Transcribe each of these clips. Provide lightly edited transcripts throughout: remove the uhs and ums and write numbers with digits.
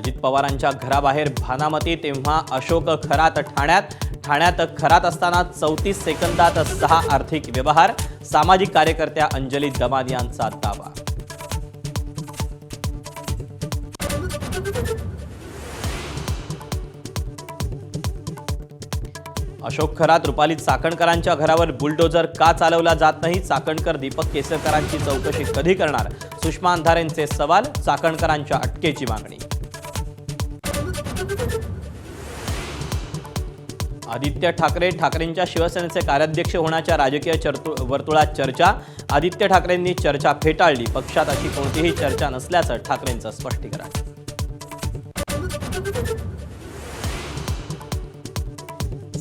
अजित पवारांच्या घराबाहेर भानामती तेव्हा अशोक खरात ठाण्यात खरात असताना 34 सेकंदात 6 आर्थिक व्यवहार। सामाजिक कार्यकर्त्या अंजली दमान यांचा दावा। अशोक खरात रुपाली चाकणकरांच्या घरावर बुलडोजर का चालवला जात नाही? चाकणकर दीपक केसरकरांची चौकशी कधी करणार? सुषमा अंधारेंचे सवाल। चाकणकरांच्या अटकेची मागणी। आदित्य ठाकरेंच्या शिवसेनेचे कार्याध्यक्ष होण्याच्या राजकीय वर्तुळात चर्चा। आदित्य ठाकरेंनी चर्चा फेटाळली। पक्षात अशी कोणतीही चर्चा नसल्याचं ठाकरेंचं स्पष्टीकरण।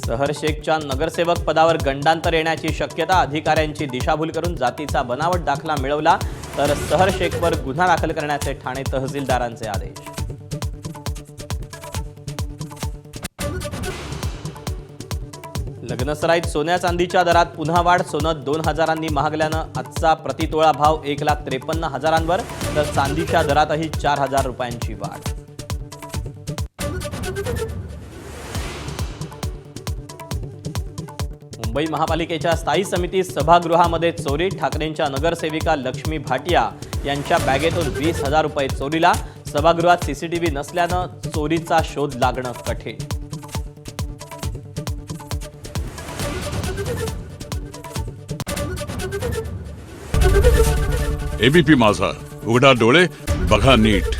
सहर शेखच्या नगरसेवक पदावर गंडांतर येण्याची शक्यता। अधिकाऱ्यांची दिशाभूल करून जातीचा बनावट दाखला मिळवला तर सहर शेखवर गुन्हा दाखल करण्याचे ठाणे तहसीलदारांचे आदेश। लग्नसराईत सोन्या चांदीच्या दरात पुन्हा वाढ। सोनं 2000 महागल्यानं आजचा प्रतितोळा भाव 1,53,000 तर चांदीच्या दरातही 4,000 रुपयांची वाढ। मुंबई महापालिकेच्या स्थायी समिती सभागृहामध्ये चोरी। ठाकरेंच्या नगरसेविका लक्ष्मी भाटिया यांच्या बॅगेतून 20,000 रुपये चोरीला। सभागृहात सीसीटीव्ही नसल्यानं चोरीचा शोध लागणं कठीण। एबीपी माझा, उघडा डोळे बघा नीट।